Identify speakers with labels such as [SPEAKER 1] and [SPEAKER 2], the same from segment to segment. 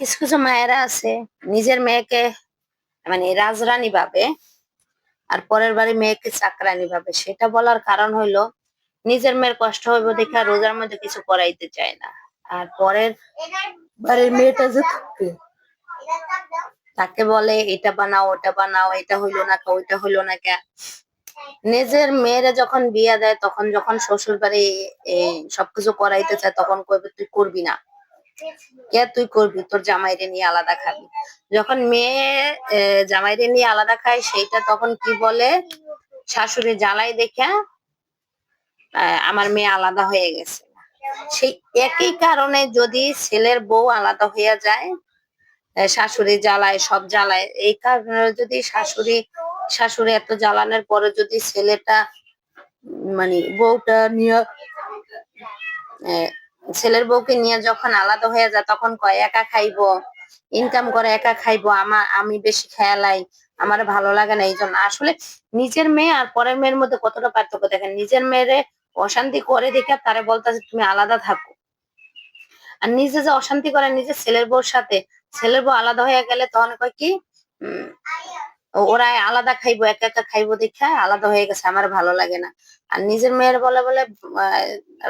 [SPEAKER 1] কিছু কিছু মায়েরা আছে নিজের মেয়েকে মানে রাজরানী ভাবে, আর পরের বাড়ি মেয়েকে চাকরানী ভাবে। সেটা বলার কারণ হইলো নিজের মেয়ের কষ্ট হইব দেখে আর রোজার মধ্যে কিছু করাইতে চায় না। আর পরের বাড়ির মেয়েটা যে থাকে তাকে বলে এটা বানাও ওটা বানাও, এটা হইলো না কে ওইটা হইলো না কে। নিজের মেয়েরা যখন বিয়া দেয় তখন যখন শ্বশুর বাড়ি সবকিছু করাইতে চায় তখন কইবে তুই করবি না। কে তুই করবি? তোর জামাইরে নিয়ে আলাদা খাবি। যখন মেয়ে জামাইরে নিয়ে আলাদা খায় সেইটা তখন কি বলে, শাশুড়ি জ্বালাই দেখে আমার মেয়ে আলাদা হয়ে গেছে। সেই একই কারণে যদি ছেলের বউ আলাদা হয়ে যায়, শাশুড়ি জ্বালায় সব জ্বালায়, এই কারণে যদি শাশুড়ি এত জ্বালানোর পরে যদি ছেলেটা মানে বউটা নিয়ে ছেলের বউকে নিয়ে যখন আলাদা হয়ে যায় তখন কয় একা খাইবো, ইনকাম করে একা খাইবো, আমি বেশি খেয়ালাই, আমার ভালো লাগে না। এই জন্য আসলে নিজের মেয়ে আর পরের মেয়ের মধ্যে কতটা পার্থক্য দেখেন। নিজের মেয়েরে অশান্তি করে দেখে তারে বলতেছে তুমি আলাদা থাকো, আর নিজে যে অশান্তি করে নিজের ছেলের বউর সাথে, ছেলের বউ আলাদা হয়ে গেলে তখন কয় কি উম ওরা আলাদা খাইবো একা একা খাইবো দেখে আলাদা হয়ে গেছে, আমার ভালো লাগে না। আর নিজের মেয়ের বলে বলে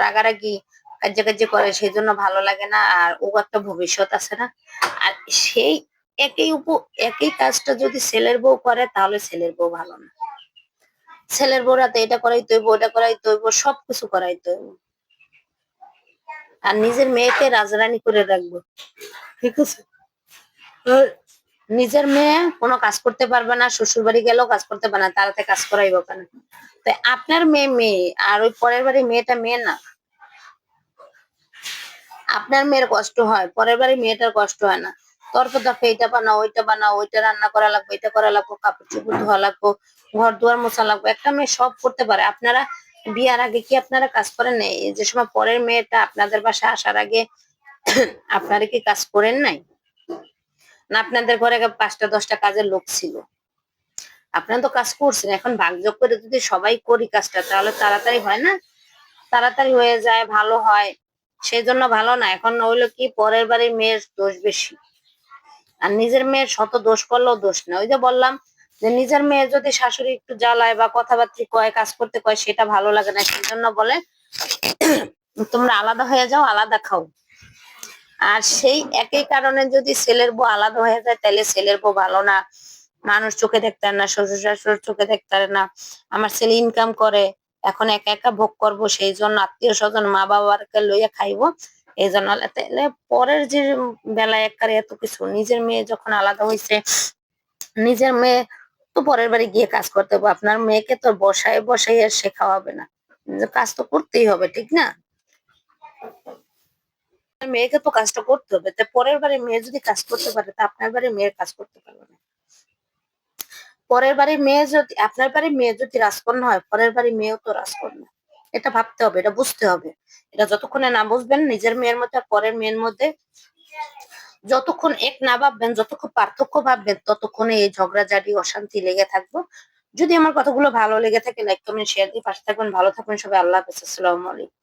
[SPEAKER 1] রাগারাগি কার্য করে, সেই জন্য ভালো লাগে না। আর ও একটা ভবিষ্যৎ আছে না। আর সেই একই কাজটা যদি ছেলের বউ করে তাহলে ছেলের বউ ভালো না। ছেলের বউ রাতে এটা করাই তৈব ওটা করাই তৈব সবকিছু করাই তৈব, আর নিজের মেয়েকে রাজরানী করে রাখবো, ঠিক আছে। নিজের মেয়ে কোনো কাজ করতে পারবে না, শ্বশুর বাড়ি গেলেও কাজ করতে পারে না, তারাতে কাজ করাইবো কেন? তাই আপনার মেয়ে মেয়ে আর ওই পরের বাড়ি মেয়েটা মেয়ে না। আপনার মেয়ের কষ্ট হয়, পরের বাড়ি মেয়েটার কষ্ট হয় না। তর্ক তর্ক এইটা বানাও ওইটা রান্না করা লাগবে, এটা করা লাগবে, কাপড় চোপড় ধোয়া লাগবে, ঘর দুয়ার মোছা লাগবে। একটা মেয়ে সব করতে পারে। আপনারা বিয়ার আগে কি আপনারা কাজ করেন নাই? যে সময় পরের মেয়েটা আপনাদের বাসায় আসার আগে আপনারা কি কাজ করেন নাই? না আপনাদের ঘরে 5টা 10টা কাজের লোক ছিল, আপনারা তো কাজ করছেন। এখন ভাগযোগ করে যদি সবাই করি কাজটা তাহলে তাড়াতাড়ি হয় না? তাড়াতাড়ি হয়ে যায়, ভালো হয়। সেই জন্য ভালো না। এখন হইলো কি পরের বাড়ির মেয়ের দোষ বেশি, আর নিজের মেয়ের শত দোষ করলেও দোষ না। ওই যে বললাম যে নিজের মেয়ে যদি শাশুড়ি একটু জ্বালায় বা কথাবার্তা কয় কাজ করতে কয় সেটা ভালো লাগে না, সেই জন্য বলে তোমরা আলাদা হয়ে যাও, আলাদা খাও। আর সেই একই কারণে যদি ছেলের বউ আলাদা হয়ে যায় তাহলে ছেলের বউ ভালো না, মানুষ চোখে দেখতে না, শ্বশুর শাশুড় চোখে দেখতে না। আমার ছেলে ইনকাম করে, এখন একা একা ভোগ করবো, সেই জন্য আত্মীয় স্বজন মা বাবাকে লইয়া খাইবো, এই জন্য। তাহলে পরের যে বেলায় একবারে এত কিছু, নিজের মেয়ে যখন আলাদা হয়েছে, নিজের মেয়ে তো পরের বাড়ি গিয়ে কাজ করতে হবে। আপনার মেয়েকে তো বসায় বসাই আর শেখা হবে না, কাজ তো করতেই হবে, ঠিক না? মেয়েকে তো কাজটা করতে হবে। তাই পরের বাড়ির মেয়ে যদি কাজ করতে পারে তা আপনার বাড়ির মেয়ের কাজ করতে পারবে না। পরের বাড়ির মেয়ে যদি আপনার বাড়ির মেয়ে যদি রাজকন্যা হয়, পরের বাড়ির মেয়েও তো রাজকন্যা। এটা ভাবতে হবে, এটা বুঝতে হবে। এটা যতক্ষণে না বুঝবেন নিজের মেয়ের মধ্যে আর পরের মেয়ের মধ্যে, যতক্ষণ এক না ভাববেন, যতক্ষণ পার্থক্য ভাববেন, ততক্ষণে এই ঝগড়াঝাটি অশান্তি লেগে থাকবো। যদি আমার কথাগুলো ভালো লেগে থাকে লাইক কমেন্ট শেয়ার দিয়ে পাশে থাকবেন। ভালো থাকবেন সবাই। আল্লাহ হাফেজ। আসসালামু আলাইকুম।